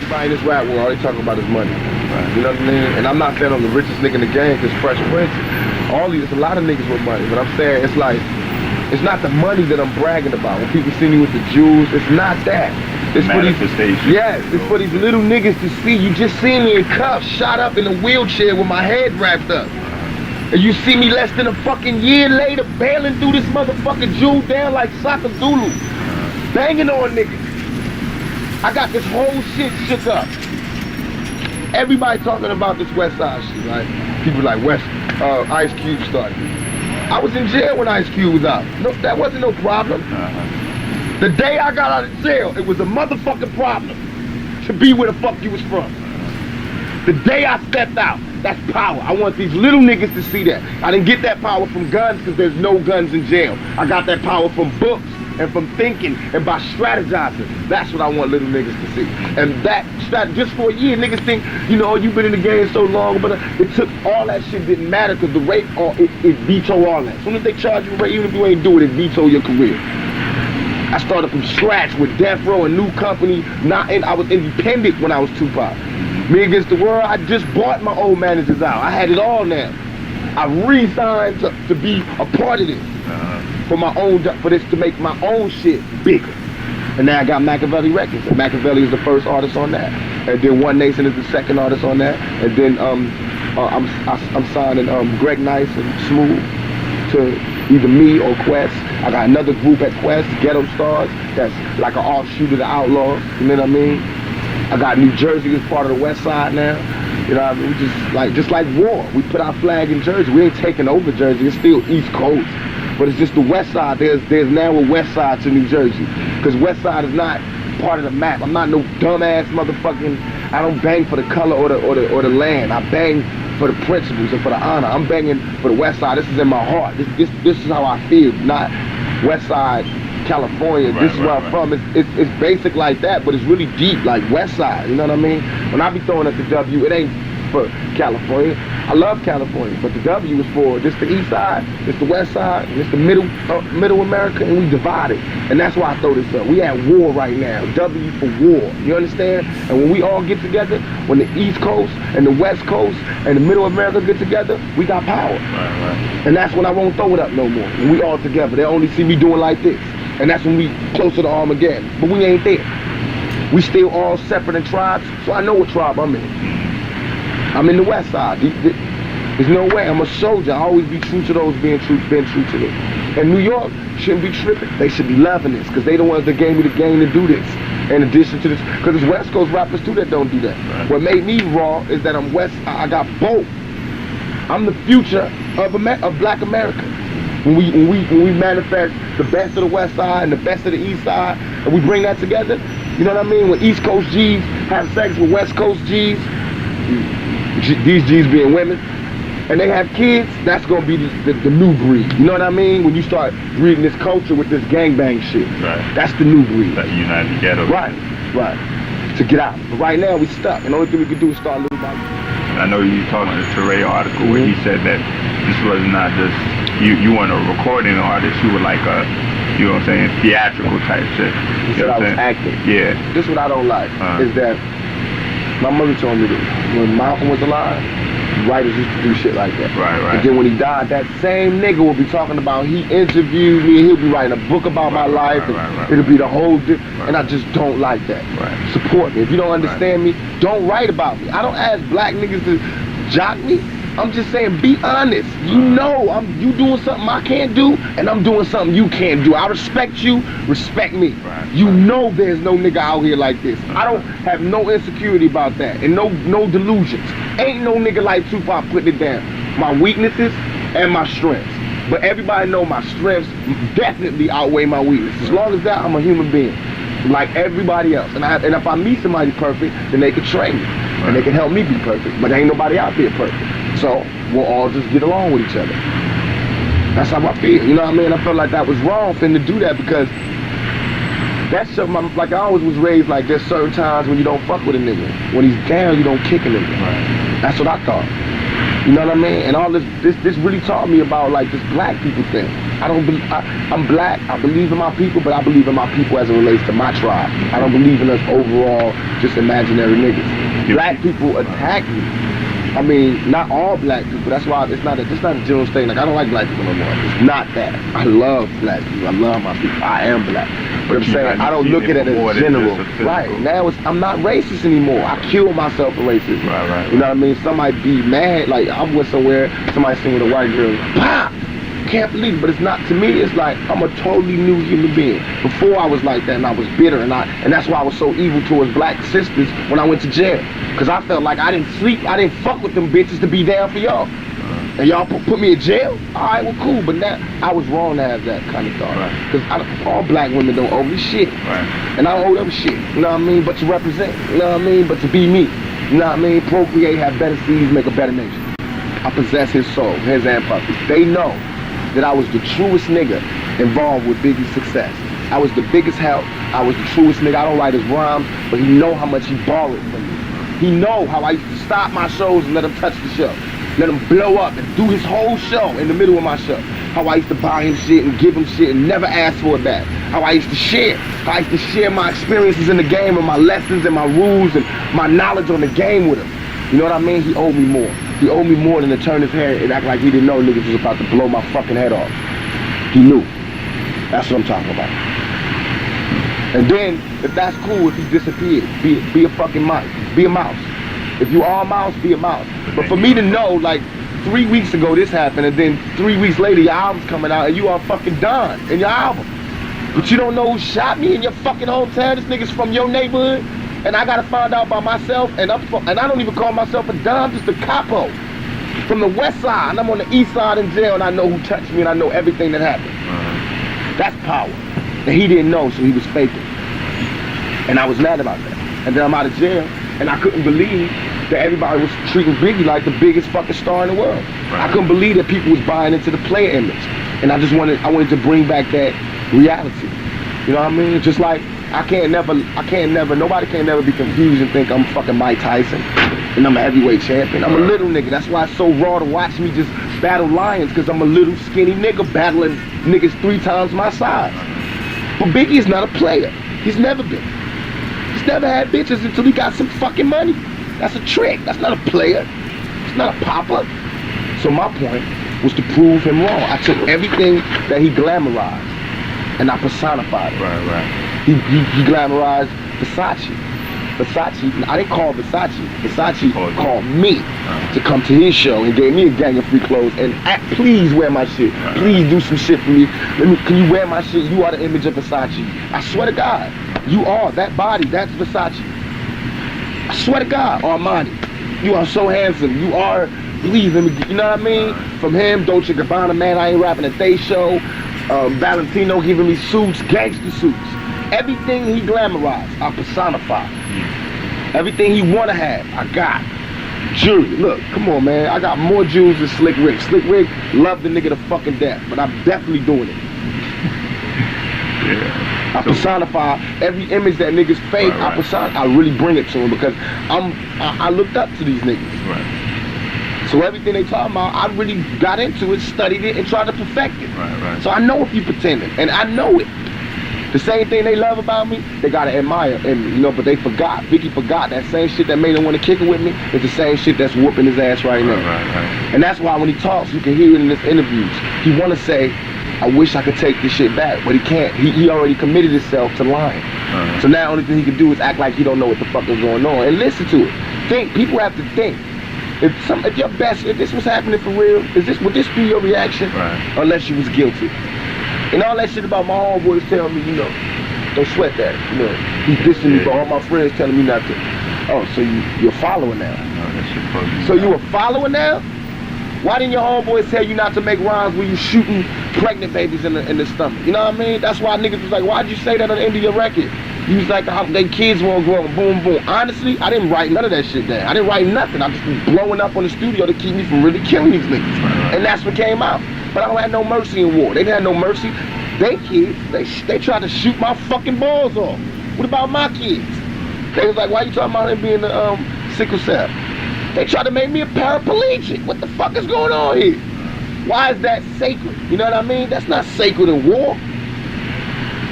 everybody in this rap world, all they talking about is money. Right. You know what I mean? And I'm not saying I'm the richest nigga in the game, because Fresh Prince, there's a lot of niggas with money, but I'm saying it's like, it's not the money that I'm bragging about. When people see me with the jewels, it's not that. It's for these, yes, it's for these little niggas to see. You just see me in cuffs, shot up in a wheelchair with my head wrapped up. And you see me less than a fucking year later bailing through this motherfucking jewel down like Saka Zulu. Banging on niggas. I got this whole shit shook up. Everybody talking about this West Side shit, right? People like Ice Cube started. I was in jail when Ice Cube was out. No, that wasn't no problem. The day I got out of jail, it was a motherfucking problem to be where the fuck you was from. The day I stepped out, that's power. I want these little niggas to see that. I didn't get that power from guns because there's no guns in jail. I got that power from books and from thinking and by strategizing. That's what I want little niggas to see. And that, just for a year, niggas think, you know, you've been in the game so long, but it took, all that shit didn't matter because the rape, it veto all that. As soon as they charge you rape, even if you ain't do it, it veto your career. I started from scratch with Death Row, a new company. I was independent when I was Tupac. Me Against the World, I just bought my old managers out. I had it all now. I re-signed to be a part of this. For this to make my own shit bigger. And now I got Machiavelli Records, and Machiavelli is the first artist on that. And then One Nation is the second artist on that. And then I'm signing Greg Nice and Smooth to either me or Quest. I got another group at Quest, Ghetto Stars, that's like an offshoot of the Outlaws, you know what I mean? I got New Jersey as part of the West Side now. You know what I mean? Just like war. We put our flag in Jersey. We ain't taking over Jersey, it's still East Coast. But it's just the West Side. There's now a West Side to New Jersey. Because West Side is not part of the map. I'm not no dumbass motherfucking, I don't bang for the color or the land. I bang for the principles and for the honor. I'm banging for the West Side. This is in my heart. This is how I feel, not West Side, California. This is where I'm from. It's basic like that, but it's really deep, like West Side, you know what I mean? When I be throwing at the W, it ain't for California. I love California, but the W is for this the East Side, this the West Side, and this the middle America, and we divided. And that's why I throw this up. We at war right now. W for war. You understand? And when we all get together, when the East Coast and the West Coast and the Middle America get together, we got power. And that's when I won't throw it up no more. When we all together, they only see me doing like this. And that's when we closer to Armageddon. But we ain't there. We still all separate in tribes, so I know what tribe I'm in. I'm in the West Side. There's no way. I'm a soldier. I always be true to those been true to them. And New York shouldn't be tripping. They should be loving this because they the ones that gave me the game to do this. In addition to this, because it's West Coast rappers too that don't do that. Right. What made me raw is that I'm West. I got both. I'm the future of Black America. When we manifest the best of the West Side and the best of the East Side, and we bring that together, you know what I mean? When East Coast G's have sex with West Coast G's, these G's being women, and they have kids, that's gonna be the new breed. You know what I mean? When you start breeding this culture with this gangbang shit, right. That's the new breed. That united ghetto. Right. To get out. But right now we stuck, and the only thing we can do is start little by little. I know you talked in the Teray article where he said that this was not just you weren't a recording artist, you were like a, you know what I'm saying, theatrical type shit. He said I was acting. Yeah. This is what I don't like, is that my mother told me that when Malcolm was alive, writers used to do shit like that. Right. And then when he died, that same nigga will be talking about, he interviewed me, and he'll be writing a book about my life, and it'll be the whole and I just don't like that. Support me. If you don't understand me, don't write about me. I don't ask black niggas to jock me. I'm just saying, be honest. You know, you doing something I can't do, and I'm doing something you can't do. I respect you, respect me. You know there's no nigga out here like this. I don't have no insecurity about that, and no delusions. Ain't no nigga like Tupac putting it down. My weaknesses and my strengths. But everybody know my strengths definitely outweigh my weaknesses. As long as that, I'm a human being, like everybody else. And if I meet somebody perfect, then they can train me, and they can help me be perfect. But there ain't nobody out there perfect. So we'll all just get along with each other. That's how I feel, you know what I mean? I felt like that was wrong for him to do that because that's something, like I always was raised like there's certain times when you don't fuck with a nigga. When he's down, you don't kick a nigga. That's what I thought. You know what I mean? And all this really taught me about like this black people thing. I'm black. I believe in my people, but I believe in my people as it relates to my tribe. I don't believe in us overall, just imaginary niggas. Black people attack me. I mean, not all black people. That's why it's not a general statement. Like, I don't like black people no more. It's not that. I love black people. I love my people. I am black. But I'm saying I don't look at it as general. Right. Now I'm not racist anymore. I killed myself for racism. Right. You know what I mean? Somebody be mad. Like, I went somewhere, somebody seen with a white girl. Pop! Can't believe it, but it's not. To me, it's like I'm a totally new human being. Before I was like that, and I was bitter, and that's why I was so evil towards black sisters when I went to jail. Cause I felt like I didn't fuck with them bitches to be down for y'all. And y'all put me in jail? All right, well, cool. But now I was wrong to have that kind of thought. Right. Cause all black women don't owe me shit. Right. And I don't owe them shit. You know what I mean? But to represent. You know what I mean? But to be me. You know what I mean? Procreate, have better seeds, make a better nation. I possess his soul, his ancestors. They know that I was the truest nigga involved with Biggie's success. I was the biggest help. I was the truest nigga. I don't write his rhymes, but he know how much he borrowed from me. He know how I used to stop my shows and let him touch the show. Let him blow up and do his whole show in the middle of my show. How I used to buy him shit and give him shit and never ask for it back. How I used to share. How I used to share my experiences in the game and my lessons and my rules and my knowledge on the game with him. You know what I mean? He owed me more. He owed me more than to turn his head and act like he didn't know niggas was about to blow my fucking head off. He knew. That's what I'm talking about. And then, if that's cool, if he disappeared, be a fucking mouse. Be a mouse. If you are a mouse, be a mouse. But for me to know, like, 3 weeks ago this happened, and then 3 weeks later your album's coming out, and you are fucking done in your album. But you don't know who shot me in your fucking hometown. This nigga's from your neighborhood. And I gotta find out by myself, and I don't even call myself a Don, I'm just a capo from the west side, and I'm on the east side in jail, and I know who touched me, and I know everything that happened. That's power. And he didn't know, so he was faking. And I was mad about that. And then I'm out of jail, and I couldn't believe that everybody was treating Biggie like the biggest fucking star in the world. I couldn't believe that people was buying into the player image, and I wanted to bring back that reality. You know what I mean? Just like nobody can never be confused and think I'm fucking Mike Tyson and I'm a heavyweight champion. I'm a little nigga. That's why it's so raw to watch me just battle lions, because I'm a little skinny nigga battling niggas 3 times my size. But Biggie's not a player. He's never been. He's never had bitches until he got some fucking money. That's a trick. That's not a player. It's not a popper. So my point was to prove him wrong. I took everything that he glamorized and I personified it. Right. He glamorized Versace. I didn't call Versace. Versace called me to come to his show and gave me a gang of free clothes and please wear my shit. Please do some shit for me. Can you wear my shit? You are the image of Versace. I swear to God, you are. That body, that's Versace. I swear to God, Armani. You are so handsome. You are, please, let me, you know what I mean? From him, Dolce & Gabbana, man, I ain't rapping at they show. Valentino giving me suits, gangster suits. Everything he glamorized, I personified. Everything he wanna have, I got. Jewelry, look, come on, man. I got more jewels than Slick Rick. Slick Rick loved the nigga to fucking death, but I'm definitely doing it. Yeah. I personify every image that niggas fake. Right. I really bring it to him because I looked up to these niggas. Right. So everything they talking about, I really got into it, studied it, and tried to perfect it. Right. So I know if you pretending, and I know it. The same thing they love about me, they gotta admire in me, you know, but they forgot. Biggie forgot that same shit that made him want to kick it with me is the same shit that's whooping his ass right now. Right. And that's why when he talks, you can hear it in his interviews. He wanna say, I wish I could take this shit back, but he can't. He already committed himself to lying. So now the only thing he can do is act like he don't know what the fuck is going on and listen to it. Think. People have to think. If this was happening for real, would this be your reaction? Right. Unless you was guilty. And all that shit about my homeboys telling me, you know, don't sweat that. You know, he's dissing me, but all my friends telling me not to. Oh, so you're following now? So you a follower now? Why didn't your homeboys tell you not to make rhymes when you shooting pregnant babies in the stomach? You know what I mean? That's why niggas was like, why'd you say that on the end of your record? You was like, they kids won't grow up, boom, boom. Honestly, I didn't write none of that shit down. I didn't write nothing. I just was blowing up on the studio to keep me from really killing these niggas. And that's what came out. But I don't have no mercy in war. They didn't have no mercy. They kids, they tried to shoot my fucking balls off. What about my kids? They was like, why you talking about him being the sickle cell? They tried to make me a paraplegic. What the fuck is going on here? Why is that sacred? You know what I mean? That's not sacred in war.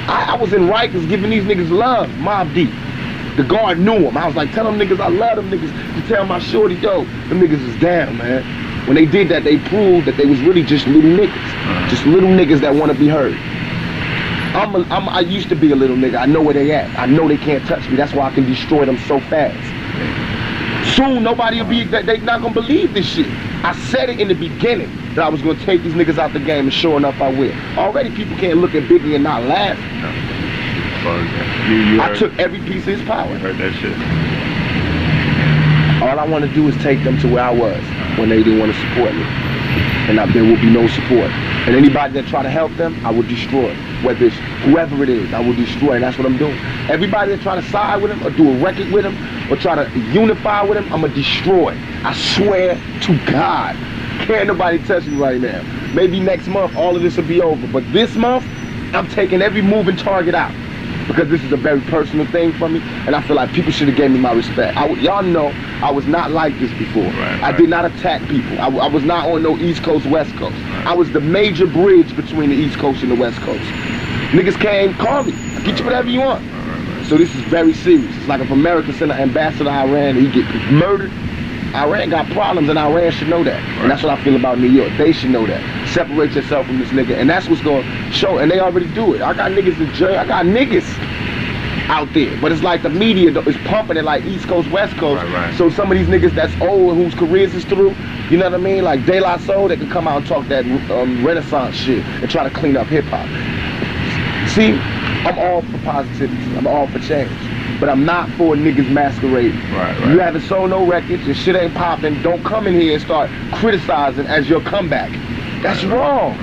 I was in Rikers giving these niggas love, Mobb Deep. The guard knew him. I was like, tell them niggas I love them niggas. To tell my shorty, yo, them niggas is down, man. When they did that, they proved that they was really just little niggas. Just little niggas that want to be heard. I used to be a little nigga. I know where they at. I know they can't touch me. That's why I can destroy them so fast. Soon, nobody will be, they not gonna believe this shit. I said it in the beginning that I was gonna take these niggas out the game, and sure enough, I will. Already people can't look at Biggie and not laugh. I took every piece of his power. Heard that shit. All I want to do is take them to where I was when they didn't want to support me. And there will be no support. And anybody that try to help them, I will destroy. Whether it's whoever it is, I will destroy. And that's what I'm doing. Everybody that try to side with him or do a record with him or try to unify with him, I'm going to destroy. I swear to God. Can't nobody touch me right now. Maybe next month all of this will be over. But this month, I'm taking every moving target out. Because this is a very personal thing for me, and I feel like people should have gave me my respect. Y'all know I was not like this before. Right. I did not attack people. I was not on no East Coast, West Coast. I was the major bridge between the East Coast and the West Coast. Niggas came, call me. I'll get you whatever you want. So this is very serious. It's like if America sent an ambassador to Iran and he get murdered, Iran got problems, and Iran should know that. And that's what I feel about New York. They should know that. Separate yourself from this nigga. And that's what's going to show. And they already do it. I got niggas in jail. I got niggas out there. But it's like the media is pumping it like East Coast, West Coast. Right. So some of these niggas that's old and whose careers is through, you know what I mean? Like De La Soul, they can come out and talk that Renaissance shit and try to clean up hip-hop. See, I'm all for positivity. I'm all for change. But I'm not for niggas masquerading. Right. You haven't sold no records, your shit ain't popping, don't come in here and start criticizing as your comeback. That's wrong.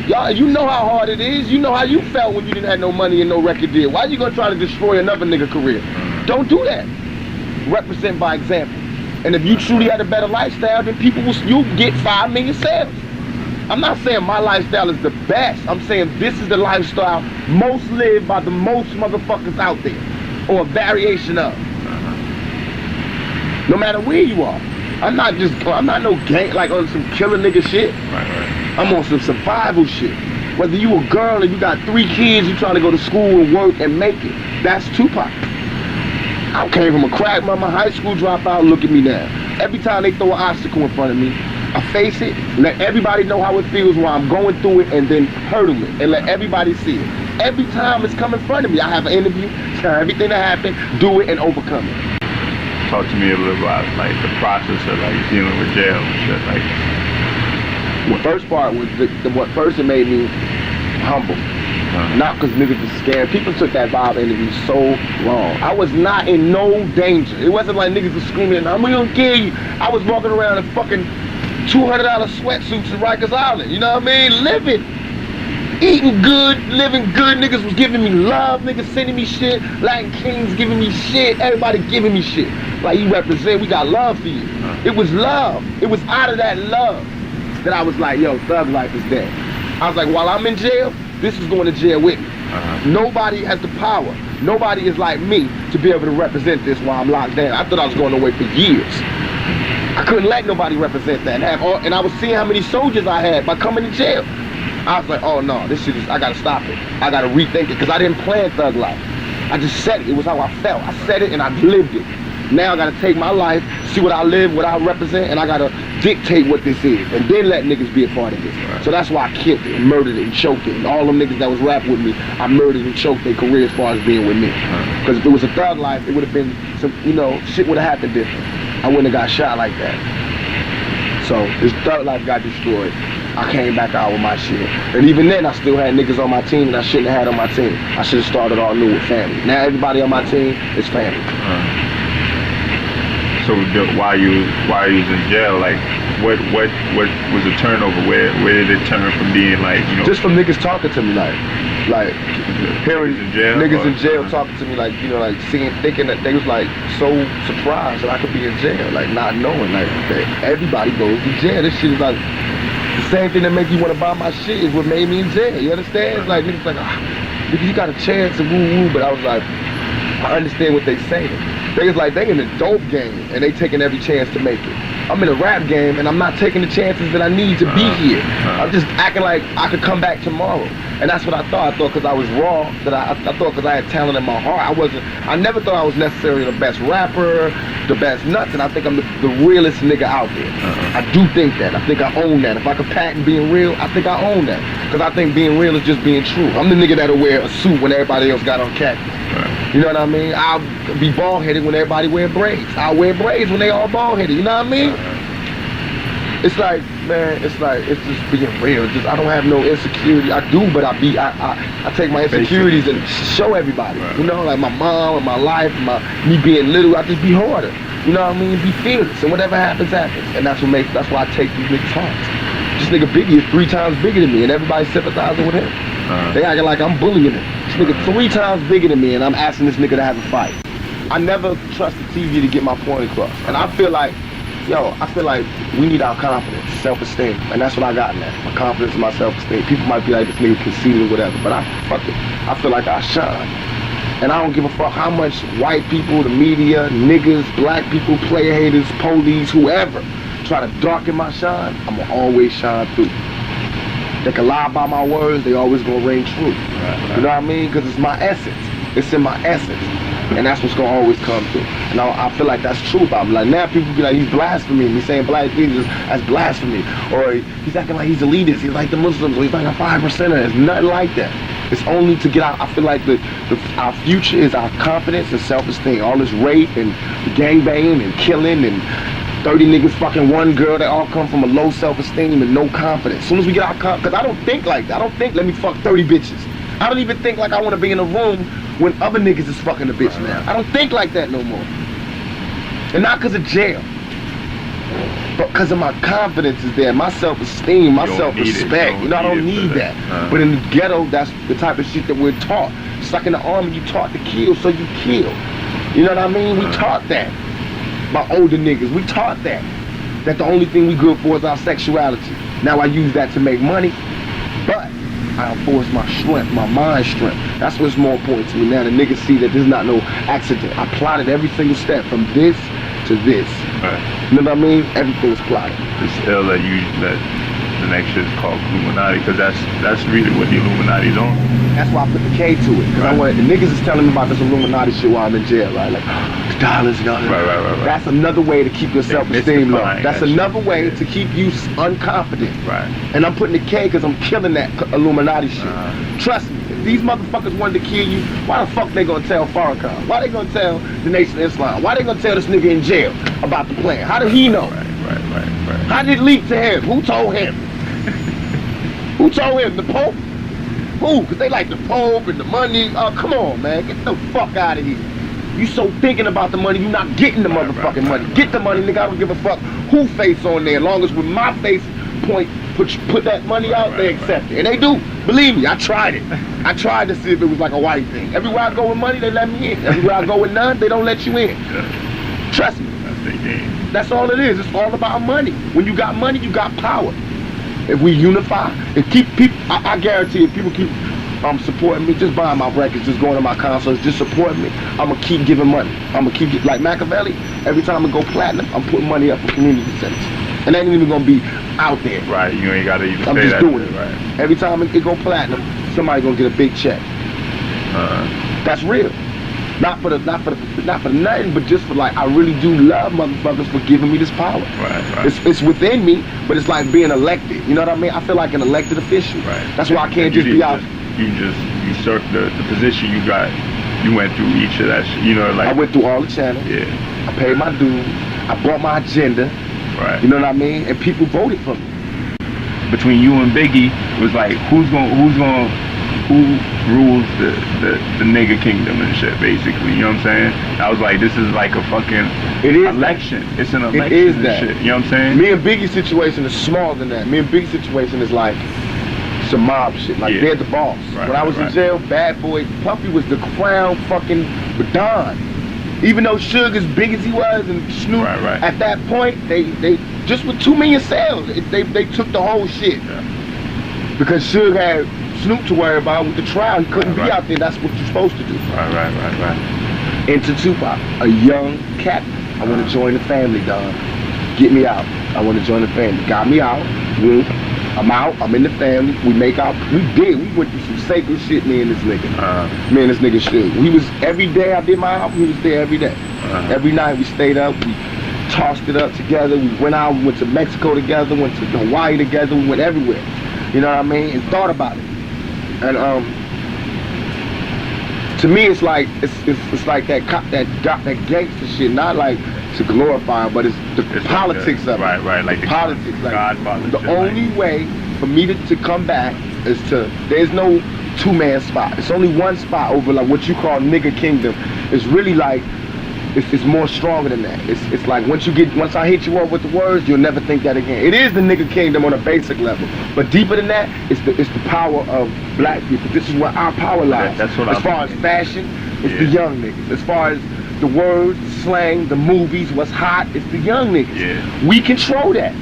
Y'all, you know how hard it is. You know how you felt when you didn't have no money and no record deal. Why you gonna try to destroy another nigga career? Don't do that. Represent by example. And if you truly had a better lifestyle, then you'll get 5 million sales. I'm not saying my lifestyle is the best. I'm saying this is the lifestyle most lived by the most motherfuckers out there. Or a variation of. No matter where you are. I'm not no gang, like on some killer nigga shit. I'm on some survival shit. Whether you a girl and you got 3 kids, you trying to go to school and work and make it. That's Tupac. I came from a crack mama, high school dropout, look at me now. Every time they throw an obstacle in front of me, I face it, let everybody know how it feels while I'm going through it, and then hurdle it, and let everybody see it. Every time it's come in front of me, I have an interview, tell everything that happened, do it, and overcome it. Talk to me a little about like the process of like dealing with jail and shit. Like, the first part was what first it made me humble. Not because niggas was scared. People took that Bob interview so wrong. I was not in no danger. It wasn't like niggas was screaming, I'm gonna kill you. I was walking around in fucking $200 sweatsuits in Rikers Island. You know what I mean? Living. Eating good, living good. Niggas was giving me love. Niggas sending me shit. Latin Kings giving me shit. Everybody giving me shit. Like, you represent, we got love for you. It was love. It was out of that love that I was like, yo, thug life is dead. I was like, while I'm in jail, this is going to jail with me. Nobody has the power. Nobody is like me to be able to represent this while I'm locked down. I thought I was going away for years. I couldn't let nobody represent that. And I was seeing how many soldiers I had by coming to jail. I was like, oh no, this shit is, I gotta stop it. I gotta rethink it, because I didn't plan thug life. I just said it. It was how I felt. I said it and I lived it. Now I gotta take my life, see what I live, what I represent, and I gotta dictate what this is, and then let niggas be a part of this. So that's why I killed it, and murdered it, and choked it. And all them niggas that was rapping with me, I murdered and choked their career as far as being with me. Because if it was a thug life, it would have been some, you know, shit would have happened different. I wouldn't have got shot like that. So this thug life got destroyed. I came back out with my shit. And even then, I still had niggas on my team that I shouldn't have had on my team. I should have started all new with family. Now everybody on my team is family. So while you was in jail, like what was the turnover? Where did it turn from being like, you know? Just from niggas talking to me like hearing niggas in jail talking to me like, you know, like thinking that they was like so surprised that I could be in jail, like not knowing like that everybody goes to jail. This shit is like the same thing that make you want to buy my shit is what made me in jail. You understand? It's like niggas like, nigga, you got a chance and woo woo, but I was like, I understand what they saying. They was like, they in the dope game and they taking every chance to make it. I'm in a rap game and I'm not taking the chances that I need to be here. I'm just acting like I could come back tomorrow. And that's what I thought. I thought because I was raw, that I thought because I had talent in my heart, I never thought I was necessarily the best rapper, the best nuts, and I think I'm the realest nigga out there. I do think that. I think I own that. If I could patent being real, I think I own that. Because I think being real is just being true. I'm the nigga that'll wear a suit when everybody else got on khakis. You know what I mean? I'll be bald-headed when everybody wear braids. I'll wear braids when they all bald-headed. You know what I mean? It's like, man, it's just being real. It's just, I don't have no insecurity. I do, but I take my insecurities and show everybody. You know, like my mom and my life, me being little, I just be harder. You know what I mean? Be fearless, and whatever happens, happens. And that's why I take these niggas' hearts. This nigga Biggie is 3 times bigger than me, and everybody's sympathizing with him. They acting like I'm bullying him. This nigga 3 times bigger than me, and I'm asking this nigga to have a fight. I never trusted TV to get my point across. And I feel like, we need our confidence, self-esteem. And that's what I got now. My confidence and my self-esteem. People might be like, this nigga conceited or whatever, but I feel like I shine. And I don't give a fuck how much white people, the media, niggas, black people, player haters, police, whoever, try to darken my shine, I'ma always shine through. They can lie about my words, they always gonna ring true. You know what I mean? Because it's my essence. It's in my essence. And that's what's gonna always come through. And I feel like that's true about me. Like now people be like, he's blaspheming. He's saying black Jesus as blasphemy. Or he's acting like he's elitist. He's like the Muslims. Or he's like a 5%er. It's nothing like that. It's only to get out. I feel like our future is our confidence and self-esteem. All this rape and gangbanging and killing and 30 niggas fucking one girl, they all come from a low self-esteem and no confidence. As soon as we get our confidence, because I don't think like that. I don't think, let me fuck 30 bitches. I don't even think like I want to be in a room when other niggas is fucking a bitch now. I don't think like that no more. And not because of jail, but because of my confidence is there, my self-esteem, my self-respect. You know, I don't need that. But in the ghetto, that's the type of shit that we're taught. It's like in the army, you taught to kill, so you kill. You know what I mean? We taught that. My older niggas, we taught that. That the only thing we good for is our sexuality. Now I use that to make money, but I enforce my strength, my mind strength. That's what's more important to me now. The niggas see that there's not no accident. I plotted every single step from this to this. You know what I mean? Everything's plotted. It's ill that the next shit is called Illuminati, because that's really what the Illuminati's on. That's why I put the K to it. Because I wanted, the niggas is telling me about this Illuminati shit while I'm in jail, right? Like, dollars, dollars. Right. That's another way to keep your self-esteem low. That's another way to keep you unconfident. Right. And I'm putting the K because I'm killing that Illuminati shit. Trust me, if these motherfuckers wanted to kill you, why the fuck they gonna tell Farrakhan? Why they gonna tell the Nation of Islam? Why they gonna tell this nigga in jail about the plan? How did he know? Right. How did it leak to him? Who told him? Who told him? The Pope? Who? Because they like the Pope and the money. Oh, come on, man. Get the fuck out of here. You so thinking about the money, you not getting the motherfucking money. Get the money, nigga. I don't give a fuck who face on there. As long as with my face point, put that money out, they accept it. And they do. Believe me, I tried it. I tried to see if it was like a white thing. Everywhere I go with money, they let me in. Everywhere I go with none, they don't let you in. Trust me. That's their game. That's all it is. It's all about money. When you got money, you got power. If we unify and keep people, I guarantee if people keep supporting me, just buying my records, just going to my concerts, just supporting me, I'm gonna keep giving money. I'm gonna keep like Machiavelli. Every time I go platinum, I'm putting money up for community centers. And that ain't even gonna be out there. Right, you ain't gotta even I'm say just that. doing it. Right. Every time it go platinum, somebody gonna get a big check. That's real. Not for nothing, but just for like, I really do love motherfuckers for giving me this power. Right. It's within me, but it's like being elected. You know what I mean? I feel like an elected official. Right. That's why I can't just be out. You just usurped the position you got. You went through each of that shit. You know, like. I went through all the channels. Yeah. I paid my dues. I bought my agenda. Right. You know what I mean? And people voted for me. Between you and Biggie, it was like, who rules the nigga kingdom and shit, basically, you know what I'm saying? I was like, this is like a fucking election. It's an election. It is that. Shit, you know what I'm saying? Me and Biggie's situation is smaller than that. Me and Biggie's situation is like some mob shit. Like, they're the boss. When I was in jail, Bad Boy, Puffy was the crown fucking Don. Even though Suge, as big as he was, and Snoop, at that point, they just with 2 million sales, they took the whole shit. Yeah. Because Suge had Snoop to worry about with the trial. He couldn't be out there. That's what you're supposed to do. Right. Into Tupac, a young cat. I want to join the family, dog. get me out. I want to join the family. Got me out. Boom. I'm out. I'm in the family. We make out. We went through some sacred shit, me and this nigga. Me and this nigga shit. We was, every day I did my album, he was there every day. Every night we stayed up. We tossed it up together. We went out. We went to Mexico together. Went to Hawaii together. We went everywhere. You know what I mean? And thought about it. And to me, it's like it's like that gangster shit. Not like to glorify it, but it's the politics of it. Right, like the politics. Like Godfather. the only way for me to come back is to. There's no two-man spot. It's only one spot over like what you call nigga kingdom. It's really like it's more stronger than that. It's like once I hit you up with the words, you'll never think that again. It is the nigga kingdom on a basic level, but deeper than that, it's the power of black people. This is where our power lies. That's what as far as fashion, it's the young niggas. As far as the words, the slang, the movies, what's hot, it's the young niggas. Yeah. We control that.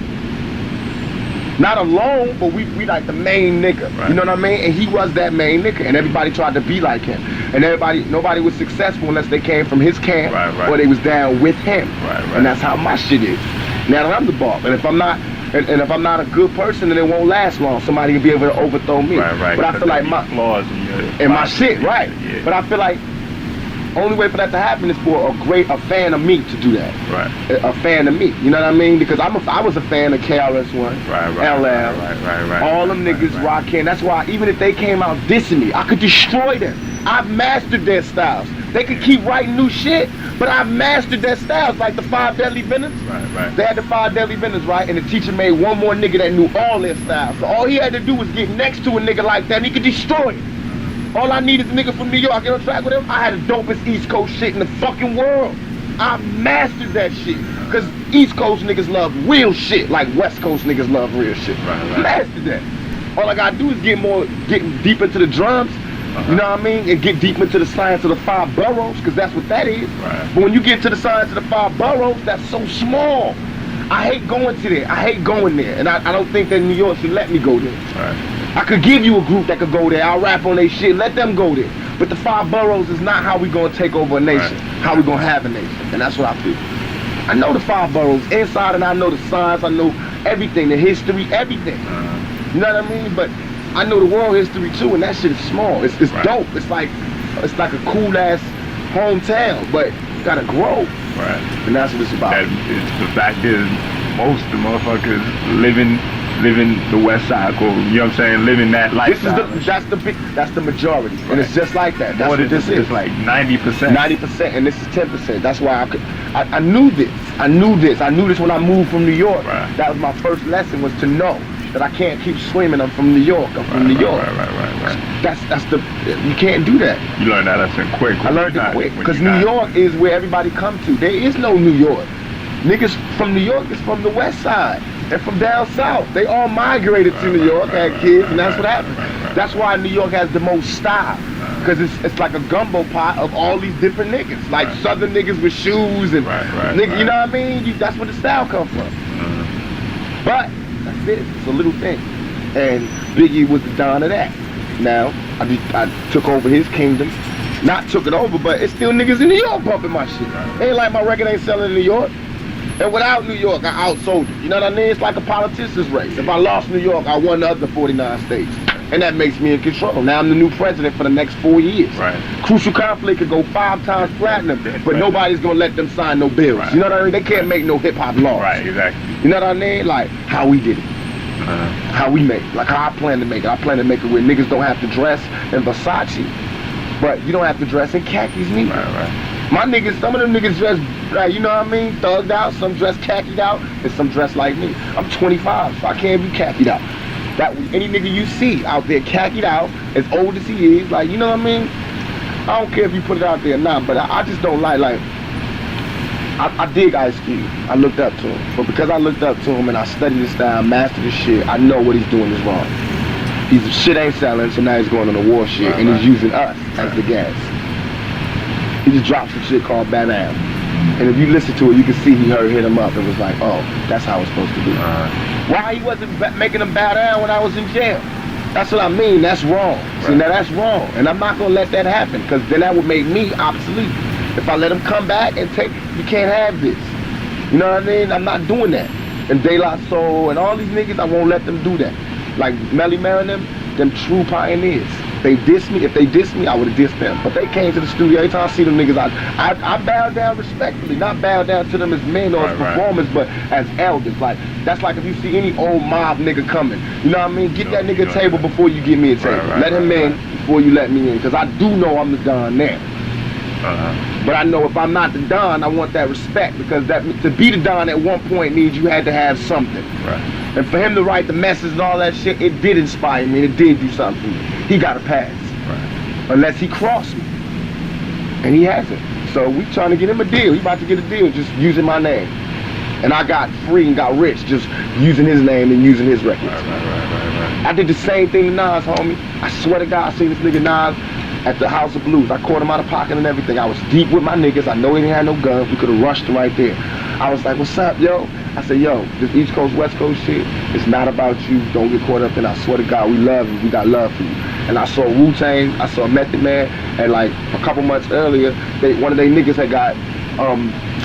Not alone, but we like the main nigga. Right. You know what I mean? And he was that main nigga, and everybody tried to be like him. And nobody was successful unless they came from his camp or they was down with him. Right. And that's how my shit is. Now that I'm the boss, and if I'm not, and if I'm not a good person, then it won't last long. Somebody will be able to overthrow me. Right. But I feel like my flaws in my shit, right? Yeah. But I feel like only way for that to happen is for a fan of me to do that. Right. A fan of me. You know what I mean? Because I was a fan of KRS-One, LL, right. all them niggas rocking. That's why even if they came out dissing me, I could destroy them. I've mastered their styles. They could keep writing new shit, but I've mastered their styles, like the 5 Deadly Venoms. Right. They had the 5 Deadly Venoms, right? And the teacher made one more nigga that knew all their styles. So all he had to do was get next to a nigga like that, and he could destroy it. All I need is a nigga from New York. Get on track with him. I had the dopest East Coast shit in the fucking world. I mastered that shit. Cause East Coast niggas love real shit, like West Coast niggas love real shit. Right. Mastered that. All I gotta do is get deep into the drums. You know what I mean? And get deep into the science of the 5 boroughs, cause that's what that is. Right. But when you get to the science of the 5 boroughs, that's so small. I hate going to there. I hate going there. And I don't think that New York should let me go there. Right. I could give you a group that could go there. I'll rap on their shit. Let them go there. But the 5 boroughs is not how we gonna take over a nation. How we gonna have a nation. And that's what I feel. I know the 5 boroughs inside, and I know the science. I know everything, the history, everything. You know what I mean? But I know the world history too, and that shit is small. It's dope. It's like a cool ass hometown, but you gotta grow. Right. And that's what it's about. The fact is, most of the motherfuckers living the West Side, you know what I'm saying, living that lifestyle. That's the majority, right. And it's just like that. That's what this is. It's like 90%. 90%, and this is 10%. That's why I knew this. I knew this when I moved from New York. Right. That was my first lesson, was to know that I can't keep screaming I'm from New York. I'm from New York. Right. You can't do that. You learned that lesson quick. I learned it quick, because New York is where everybody comes to. There is no New York. Niggas from New York is from the West Side. They're from down south. They all migrated to New York, had kids, and that's what happened. That's why New York has the most style, because it's like a gumbo pot of all these different niggas. Like Southern niggas with shoes and niggas, you know what I mean? That's where the style comes from. But that's it. It's a little thing. And Biggie was the don of that. Now, I took over his kingdom. Not took it over, but it's still niggas in New York bumping my shit. Ain't like my record ain't selling in New York. And without New York, I outsold it. You know what I mean? It's like a politician's race. If I lost New York, I won the other 49 states. And that makes me in control. Now I'm the new president for the next 4 years. Right. Crucial Conflict could go 5 times platinum, but nobody's gonna let them sign no bills. Right. You know what I mean? They can't make no hip-hop laws. Right, exactly. You know what I mean? Like, how we did it. How we make it. Like how I plan to make it. I plan to make it where niggas don't have to dress in Versace, but you don't have to dress in khakis neither. Right. My niggas, some of them niggas dress, like, you know what I mean, thugged out, some dress khakied out, and some dress like me. I'm 25, so I can't be khakied out. Any nigga you see out there khakied out, as old as he is, like, you know what I mean? I don't care if you put it out there or not, but I just don't like I dig Ice Cube. I looked up to him. But because I looked up to him and I studied his style, mastered his shit, I know what he's doing is wrong. His shit ain't selling, so now he's going on the war shit, and he's using us as the gas. He just dropped some shit called Banana. And if you listen to it, you can see he hit him up and was like, oh, that's how it's supposed to be. Why he wasn't making him bow down when I was in jail? That's what I mean. That's wrong. See, now that's wrong. And I'm not going to let that happen, because then that would make me obsolete. If I let him come back and you can't have this. You know what I mean? I'm not doing that. And De La Soul and all these niggas, I won't let them do that. Like Melly Mel and them true pioneers. They diss me. If they diss me, I would have dissed them. But they came to the studio. Every time I see them niggas, I bow down respectfully. Not bow down to them as men or as performers, but as elders. Like, that's like if you see any old mob nigga coming. You know what I mean? Get that nigga a table before you give me a table. Let him in before you let me in. Because I do know I'm the Don there. But I know if I'm not the Don, I want that respect. Because that to be the Don at one point means you had to have something. And for him to write the message and all that shit, it did inspire me. And it did do something for me. He got a pass. Unless he crossed me. And he hasn't. So we trying to get him a deal. He about to get a deal just using my name. And I got free and got rich just using his name and using his records. I did the same thing to Nas, homie. I swear to God, I seen this nigga Nas at the House of Blues. I caught him out of pocket and everything. I was deep with my niggas. I know he didn't have no guns. We could have rushed him right there. I was like, what's up, yo? I said, yo, this East Coast, West Coast shit, it's not about you. Don't get caught up in it. I swear to God, we love you. We got love for you. And I saw Wu-Tang, I saw Method Man, and like a couple months earlier, one of their niggas had got,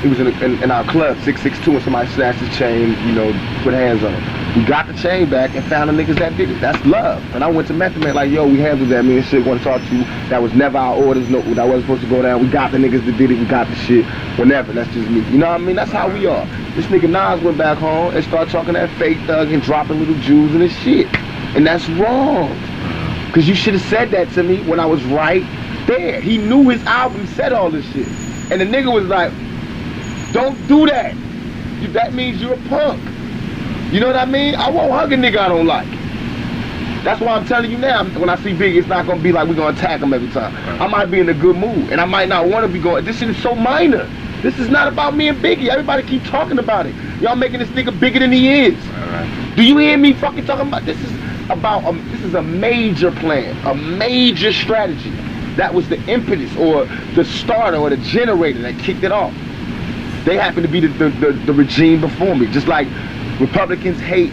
he was in our club, 662, and somebody snatched his chain, you know, put hands on him. We got the chain back and found the niggas that did it. That's love. And I went to Method Man like, yo, we handled that, me and shit, want to talk to you. That was never our orders, no, that wasn't supposed to go down. We got the niggas that did it, we got the shit. Whenever, that's just me. You know what I mean? That's how we are. This nigga Nas went back home and started talking that fake thug and dropping little Jews and his shit. And that's wrong. Because you should have said that to me when I was right there. He knew his album said all this shit. And the nigga was like, don't do that. That means you're a punk. You know what I mean? I won't hug a nigga I don't like. That's why I'm telling you now, when I see Biggie, it's not going to be like we're going to attack him every time. I might be in a good mood, and I might not want to be going. This shit is so minor. This is not about me and Biggie. Everybody keep talking about it. Y'all making this nigga bigger than he is. Do you hear me fucking talking about this? This is a major plan, a major strategy. That was the impetus or the starter or the generator that kicked it off. They happen to be the regime before me. Just like Republicans hate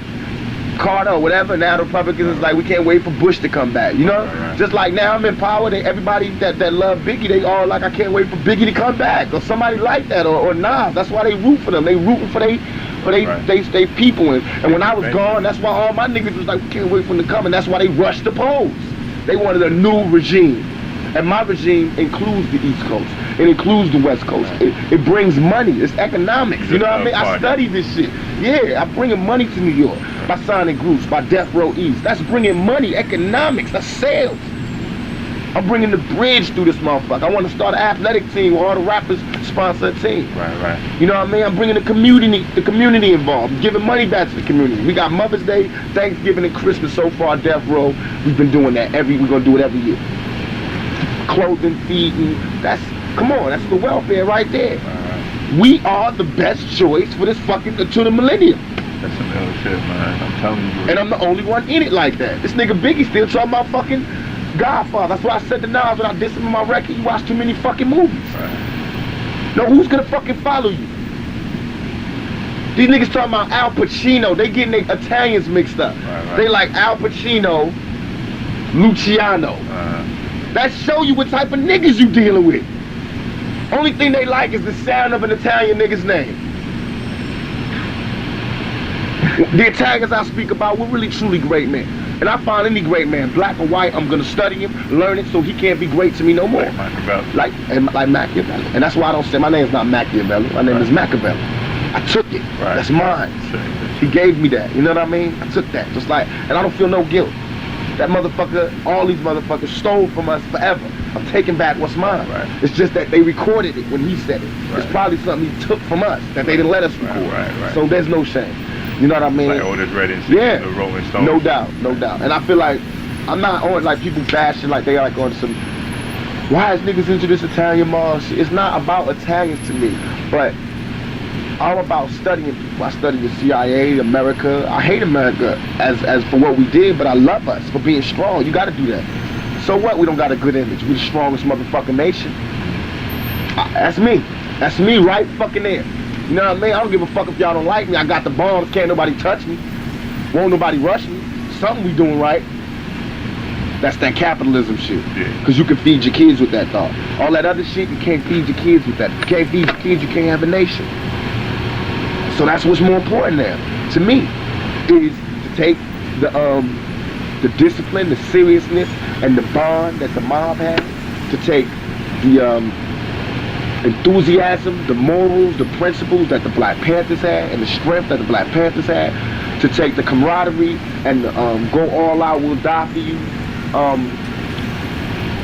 Carter or whatever, now the Republicans is like, we can't wait for Bush to come back, you know? Just like now I'm in power, everybody that love Biggie, they all like, I can't wait for Biggie to come back, or somebody like that, or Nas. That's why they root for them. They rooting for they people. And when I was gone, that's why all my niggas was like, we can't wait for them to come, and that's why they rushed the polls. They wanted a new regime. And my regime includes the East Coast. It includes the West Coast. It brings money. It's economics. You know what I mean? I study this shit. Yeah, I'm bringing money to New York by signing groups, by Death Row East. That's bringing money, economics, that's sales. I'm bringing the bridge through this motherfucker. I want to start an athletic team where all the rappers sponsor a team. You know what I mean? I'm bringing the community involved. I'm giving money back to the community. We got Mother's Day, Thanksgiving, and Christmas so far, Death Row. We've been doing that. We're going to do it every year. Clothing, feeding, come on, that's the welfare right there. We are the best choice for this fucking, to the millennium. That's some ill shit, man. I'm telling you. And I'm the only one in it like that. This nigga Biggie still talking about fucking Godfather. That's why I said to Nas when I dissed him in my record, you watch too many fucking movies. No, who's gonna fucking follow you? These niggas talking about Al Pacino, they getting their Italians mixed up. They like Al Pacino, Luciano. That show you what type of niggas you dealing with. Only thing they like is the sound of an Italian nigga's name. The Italians I speak about, we're really truly great men. And I find any great man, black or white, I'm gonna study him, learn it, so he can't be great to me no more. Like Machiavelli. And that's why I don't say my name's not Machiavelli. My name is Machiavelli. I took it. That's mine. He gave me that. You know what I mean? I took that. Just like, and I don't feel no guilt. That motherfucker, all these motherfuckers stole from us forever. I'm taking back what's mine. It's just that they recorded it when he said it. It's probably something he took from us that they didn't let us record. So there's no shame. You know what I mean? Like Otis Redding, the Rolling Stones. No doubt, no doubt. And I feel like I'm not on like people bashing like they like on some. Why is niggas into this Italian mob shit? It's not about Italians to me, but I'm about studying people. I study the CIA, America. I hate America as for what we did, but I love us for being strong. You gotta do that. So what? We don't got a good image. We the strongest motherfucking nation. That's me. That's me right fucking there. You know what I mean? I don't give a fuck if y'all don't like me. I got the bombs. Can't nobody touch me. Won't nobody rush me. Something we doing right. That's that capitalism shit. Because you can feed your kids with that thought. All that other shit, you can't feed your kids with that. You can't feed your kids, you can't have a nation. So that's what's more important now to me, is to take the discipline, the seriousness, and the bond that the mob has, to take the enthusiasm, the morals, the principles that the Black Panthers had, and the strength that the Black Panthers had, to take the camaraderie and go all out, we'll die for you.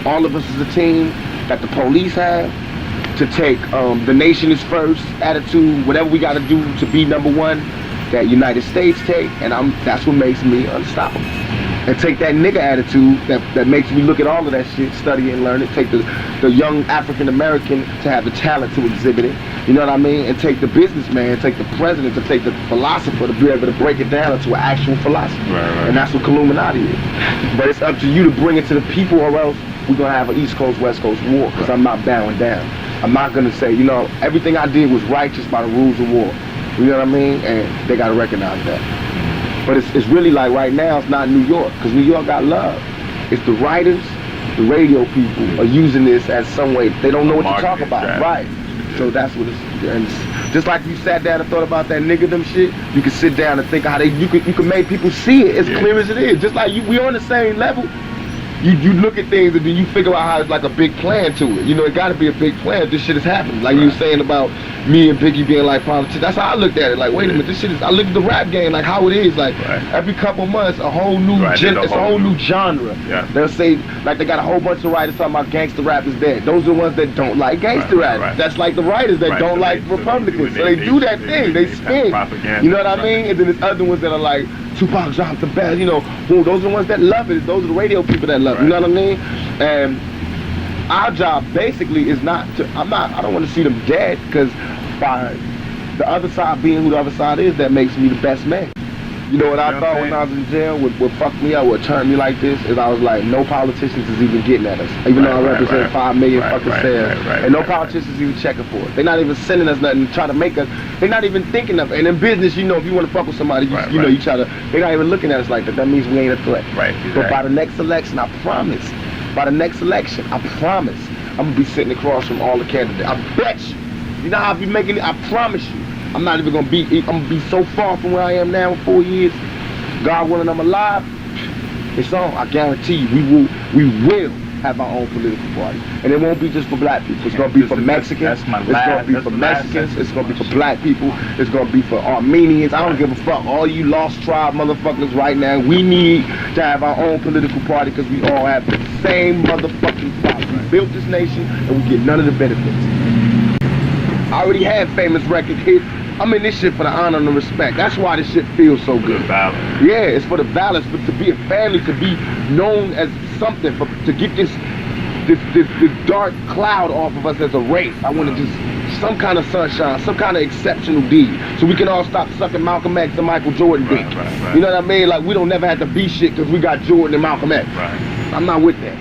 All of us as a team that the police have, to take the nation is first attitude, whatever we got to do to be number one, that United States take, and that's what makes me unstoppable. And take that nigga attitude that makes me look at all of that shit, study and learn it. Take the young African American to have the talent to exhibit it. You know what I mean? And take the businessman, take the president, to take the philosopher to be able to break it down into an actual philosophy. Right. And that's what Illuminati is. But it's up to you to bring it to the people, or else we're gonna have an East Coast, West Coast war, because I'm not bowing down. I'm not gonna say, you know, everything I did was righteous by the rules of war. You know what I mean? And they gotta recognize that. But it's really like right now, it's not New York, because New York got love. It's the writers, the radio people are using this as some way, they don't know what to talk about. Right. So that's what it's, and it's just like you sat down and thought about that nigga them shit, you can sit down and think how you can make people see it as clear as it is. Just like we on the same level. You look at things and then you figure out how it's like a big plan to it. You know, it got to be a big plan. This shit is happening. Like you were saying about me and Biggie being like politicians. That's how I looked at it. Like, wait a minute, this shit is. I look at the rap game like how it is. Like every couple months, a whole new it's a whole new genre. Yeah. They'll say like they got a whole bunch of writers talking about gangster rap is dead. Those are the ones that don't like gangster rap. That's like the writers that don't like Republicans. So they do that thing. They spin. You know what I mean? And then there's other ones that are like, Tupac dropped the best, you know. Well, those are the ones that love it. Those are the radio people that love it. You know what I mean? And our job basically is not to, I don't want to see them dead, because by the other side being who the other side is, that makes me the best man. You know what I thought when I was in jail would fuck me up, would turn me like this, is I was like, no politicians is even getting at us. Even though I represent 5 million fucking sales. And no politicians is even checking for it. They're not even sending us nothing, trying to make us, they're not even thinking of it. And in business, you know, if you want to fuck with somebody, you know, you try to, they're not even looking at us like that. That means we ain't a threat. But by the next election, I promise, by the next election, I promise, I'm going to be sitting across from all the candidates. I bet you. You know how I be making it? I promise you. I'm not even gonna be, I'm gonna be so far from where I am now in 4 years. God willing, I'm alive. It's on, I guarantee you, we will have our own political party. And it won't be just for black people. It's gonna be for Mexicans, it's gonna be for Mexicans, it's gonna be for black people, it's gonna be for Armenians. I don't give a fuck. All you lost tribe motherfuckers right now, we need to have our own political party, because we all have the same motherfucking problem. We built this nation and we get none of the benefits. I already had famous record hits. I'm in this shit for the honor and the respect. That's why this shit feels so good. Yeah, it's for the balance, but to be a family, to be known as something, to get this dark cloud off of us as a race. I want to just some kind of sunshine, some kind of exceptional deed, so we can all stop sucking Malcolm X and Michael Jordan dick. You know what I mean? Like we don't never have to be shit because we got Jordan and Malcolm X. I'm not with that.